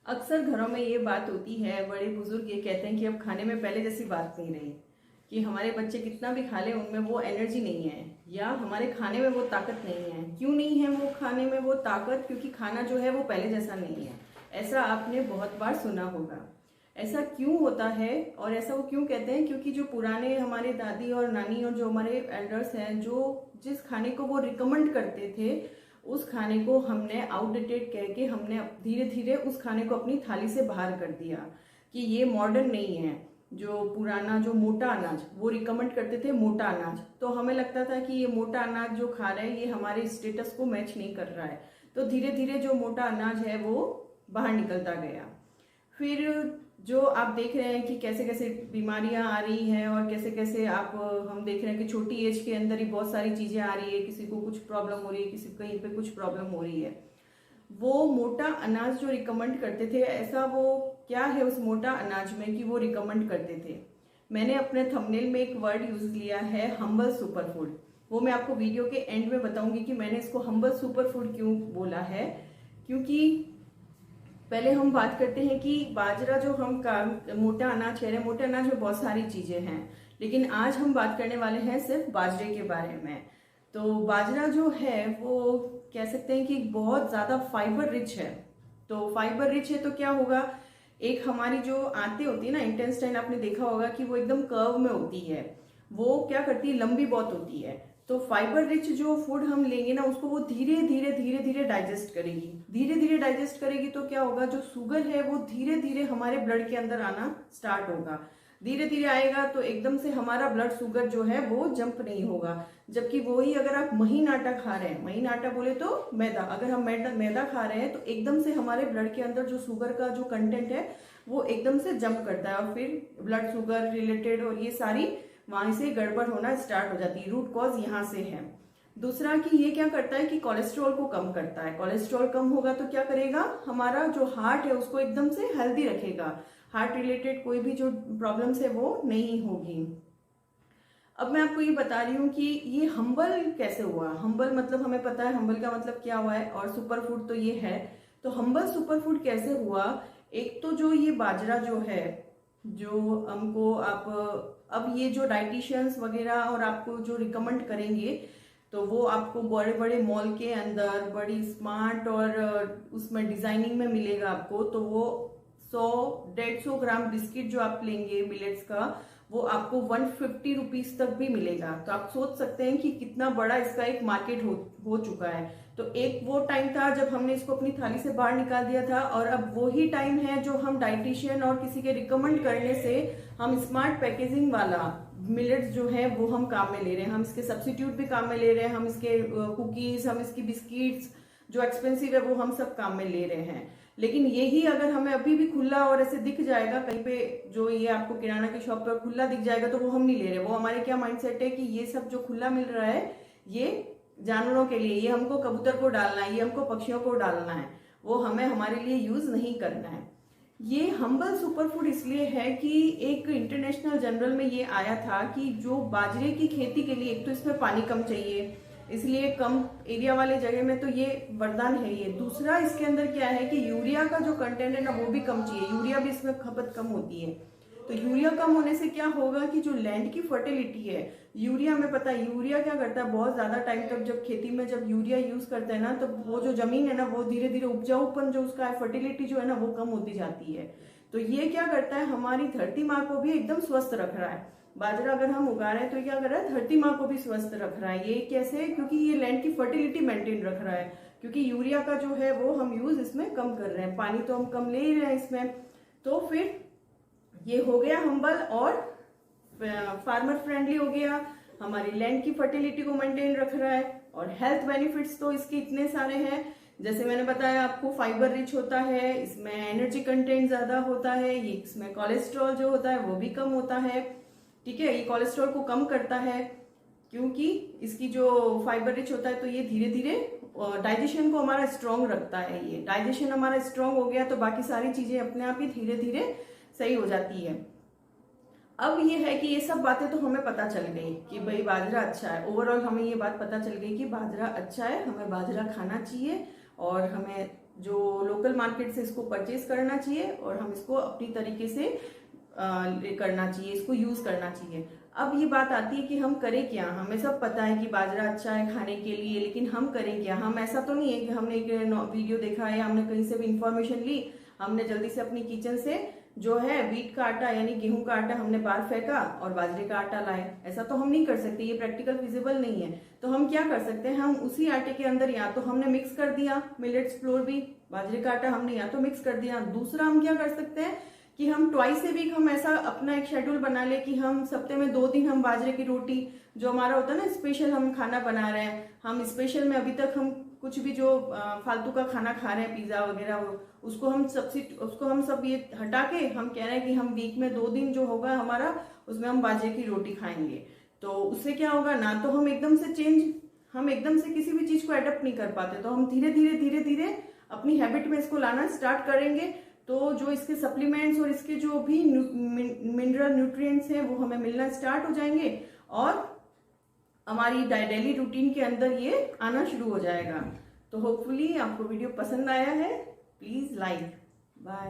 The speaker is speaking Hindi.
अक्सर घरों में ये बात होती है, बड़े बुजुर्ग ये कहते हैं कि अब खाने में पहले जैसी बात नहीं रही, कि हमारे बच्चे कितना भी खा ले उनमें वो एनर्जी नहीं है, या हमारे खाने में वो ताकत नहीं है। क्यों नहीं है वो खाने में वो ताकत? क्योंकि खाना जो है वो पहले जैसा नहीं है। ऐसा आपने बहुत बार सुना होगा। ऐसा क्यों होता है और ऐसा वो क्यों कहते हैं? क्योंकि जो पुराने हमारे दादी और नानी और जो हमारे एल्डर्स हैं, जो जिस खाने को वो रिकमेंड करते थे, उस खाने को हमने आउटडेटेड कह के हमने धीरे धीरे उस खाने को अपनी थाली से बाहर कर दिया कि ये मॉडर्न नहीं है। जो पुराना जो मोटा अनाज वो रिकमेंड करते थे, मोटा अनाज, तो हमें लगता था कि ये मोटा अनाज जो खा रहे हैं ये हमारे स्टेटस को मैच नहीं कर रहा है। तो धीरे धीरे जो मोटा अनाज है वो बाहर निकलता गया। फिर जो आप देख रहे हैं कि कैसे कैसे बीमारियां आ रही हैं और कैसे कैसे हम देख रहे हैं कि छोटी एज के अंदर ही बहुत सारी चीजें आ रही है। किसी को कुछ प्रॉब्लम हो रही है, किसी को कहीं पे कुछ प्रॉब्लम हो रही है। वो मोटा अनाज जो रिकमेंड करते थे, ऐसा वो क्या है उस मोटा अनाज में कि वो रिकमेंड करते थे? मैंने अपने थंबनेल में एक वर्ड यूज लिया है, हम्बल सुपर फूड। वो मैं आपको वीडियो के एंड में बताऊंगी कि मैंने इसको हम्बल सुपर फूड क्यों बोला है। क्योंकि पहले हम बात करते हैं कि बाजरा जो मोटा अनाज कह रहे हैं, मोटे अनाज में बहुत सारी चीजें हैं, लेकिन आज हम बात करने वाले हैं सिर्फ बाजरे के बारे में। तो बाजरा जो है वो कह सकते हैं कि बहुत ज्यादा फाइबर रिच है। तो फाइबर रिच है तो क्या होगा, एक हमारी जो आंतें होती है ना, इंटेस्टाइन, आपने देखा होगा कि वो एकदम कर्व में होती है। वो क्या करती है, लंबी बहुत होती है। तो फाइबर रिच जो फूड हम लेंगे ना, उसको वो धीरे धीरे धीरे धीरे डाइजेस्ट करेगी। धीरे धीरे डाइजेस्ट करेगी तो क्या होगा, जो शुगर है वो धीरे धीरे हमारे ब्लड के अंदर आना स्टार्ट होगा। धीरे धीरे आएगा तो एकदम से हमारा ब्लड शुगर जो है वो जंप नहीं होगा। जबकि वही अगर आप महीन आटा खा रहे हैं, महीन आटा बोले तो मैदा, अगर हम मैदा खा रहे हैं तो एकदम से हमारे ब्लड के अंदर जो शुगर का जो कंटेंट है वो एकदम से जंप करता है और फिर ब्लड शुगर रिलेटेड और ये सारी वहां से गड़बड़ होना स्टार्ट हो जाती है। रूट कॉज यहाँ से है। दूसरा कि ये क्या करता है कि कोलेस्ट्रॉल को कम करता है। कोलेस्ट्रॉल कम होगा तो क्या करेगा, हमारा जो हार्ट है उसको एकदम से हेल्दी रखेगा। हार्ट रिलेटेड कोई भी जो प्रॉब्लम्स है वो नहीं होगी। अब मैं आपको ये बता रही हूँ कि ये हम्बल कैसे हुआ। हम्बल मतलब हमें पता है हम्बल का मतलब क्या हुआ है, और सुपर फूड तो ये है। तो हम्बल सुपर फूड कैसे हुआ? एक तो जो ये बाजरा जो है, जो हमको आप अब ये जो डाइटिशियंस वगैरह और आपको जो रिकमेंड करेंगे, तो वो आपको बड़े बड़े मॉल के अंदर बड़ी स्मार्ट और उसमें डिजाइनिंग में मिलेगा आपको। तो वो 100-150 ग्राम बिस्किट जो आप लेंगे मिलेट्स का, वो आपको 150 रुपीज तक भी मिलेगा। तो आप सोच सकते हैं कि कितना बड़ा इसका एक मार्केट हो चुका है। तो एक वो टाइम था जब हमने इसको अपनी थाली से बाहर निकाल दिया था, और अब वही टाइम है जो हम डाइटिशियन और किसी के रिकमेंड करने से हम स्मार्ट पैकेजिंग वाला मिलेट्स जो है वो हम काम में ले रहे हैं। हम इसके सब्सिट्यूट भी काम में ले रहे हैं, हम इसके कुकीज, हम इसकी बिस्किट्स जो एक्सपेंसिव है वो हम सब काम में ले रहे हैं। लेकिन यही अगर हमें अभी भी खुला और ऐसे दिख जाएगा कहीं पे, जो ये आपको किराना की शॉप पर खुला दिख जाएगा, तो वो हम नहीं ले रहे। वो हमारे क्या माइंडसेट है कि ये सब जो खुला मिल रहा है ये जानवरों के लिए, ये हमको कबूतर को डालना है, ये हमको पक्षियों को डालना है, वो हमें हमारे लिए यूज नहीं करना है। ये हम्बल सुपर फूड इसलिए है कि एक इंटरनेशनल जर्नल में ये आया था कि जो बाजरे की खेती के लिए, एक तो इसमें पानी कम चाहिए, इसलिए कम एरिया वाले जगह में तो ये वरदान है ये। दूसरा इसके अंदर क्या है कि यूरिया का जो कंटेंट है ना वो भी कम चाहिए। यूरिया भी इसमें खपत कम होती है। तो यूरिया कम होने से क्या होगा कि जो लैंड की फर्टिलिटी है, यूरिया हमें पता है यूरिया क्या करता है, बहुत ज्यादा टाइम तक जब खेती में जब यूरिया यूज करते हैं ना, तो वो जो जमीन है ना वो धीरे धीरे उपजाऊपन जो उसका है, फर्टिलिटी जो है ना वो कम होती जाती है। तो ये क्या करता है, हमारी धरती माँ को भी एकदम स्वस्थ रख रहा है। बाजरा अगर हम उगा रहे हैं तो क्या कर रहा है, धरती माँ को भी स्वस्थ रख रहा है। ये कैसे? क्योंकि ये लैंड की फर्टिलिटी मेंटेन रख रहा है। क्योंकि यूरिया का जो है वो हम यूज इसमें कम कर रहे हैं, पानी तो हम कम ले ही रहे हैं इसमें। तो फिर ये हो गया हम्बल और फार्मर फ्रेंडली हो गया, हमारी लैंड की फर्टिलिटी को मेंटेन रख रहा है। और हेल्थ बेनिफिट्स तो इसके इतने सारे हैं, जैसे मैंने बताया आपको, फाइबर रिच होता है, इसमें एनर्जी कंटेंट ज्यादा होता है, ये इसमें कोलेस्ट्रॉल जो होता है वो भी कम होता है। ठीक है, ये कोलेस्ट्रॉल को कम करता है क्योंकि इसकी जो फाइबर रिच होता है, तो ये धीरे धीरे डाइजेशन को हमारा स्ट्रांग रखता है। ये डाइजेशन हमारा स्ट्रांग हो गया तो बाकी सारी चीजें अपने आप ही धीरे धीरे सही हो जाती है। अब ये है कि ये सब बातें तो हमें पता चल गई कि भाई बाजरा अच्छा है। ओवरऑल हमें ये बात पता चल गई कि बाजरा अच्छा है, हमें बाजरा खाना चाहिए और हमें जो लोकल मार्केट से इसको परचेज करना चाहिए और हम इसको अपनी तरीके से करना चाहिए, इसको यूज करना चाहिए। अब ये बात आती है कि हम करें क्या। हमें सब पता है कि बाजरा अच्छा है खाने के लिए, लेकिन हम करें क्या। हम ऐसा तो नहीं है कि हमने एक वीडियो देखा है, हमने कहीं से भी इंफॉर्मेशन ली, हमने जल्दी से अपनी किचन से जो है व्हीट का आटा यानी गेहूं का आटा हमने बाहर फेंका और बाजरे का आटा लाए। ऐसा तो हम नहीं कर सकते, ये प्रैक्टिकल फिजिबल नहीं है। तो हम क्या कर सकते हैं, हम उसी आटे के अंदर या तो हमने मिक्स कर दिया मिलेट्स फ्लोर भी, बाजरे का आटा हमने या तो मिक्स कर दिया। दूसरा हम क्या कर सकते हैं कि हम ट्वाइस ए वीक हम ऐसा अपना एक शेड्यूल बना ले कि हम सप्ते में 2 दिन हम बाजरे की रोटी, जो हमारा होता है ना स्पेशल हम खाना बना रहे हैं, हम स्पेशल में अभी तक हम कुछ भी जो फालतू का खाना खा रहे हैं पिज्जा वगैरह, उसको हम सब ये हटा के हम कह रहे हैं कि हम वीक में 2 दिन जो होगा हमारा, उसमें हम बाजरे की रोटी खाएंगे। तो उससे क्या होगा ना, तो हम एकदम से किसी भी चीज को एडप्ट नहीं कर पाते, तो हम धीरे धीरे अपनी हैबिट में इसको लाना स्टार्ट करेंगे। तो जो इसके सप्लीमेंट्स और इसके जो भी मिनरल न्यूट्रिएंट्स हैं वो हमें मिलना स्टार्ट हो जाएंगे और हमारी डेली रूटीन के अंदर ये आना शुरू हो जाएगा। तो होपफुली आपको वीडियो पसंद आया है, प्लीज लाइक। बाय।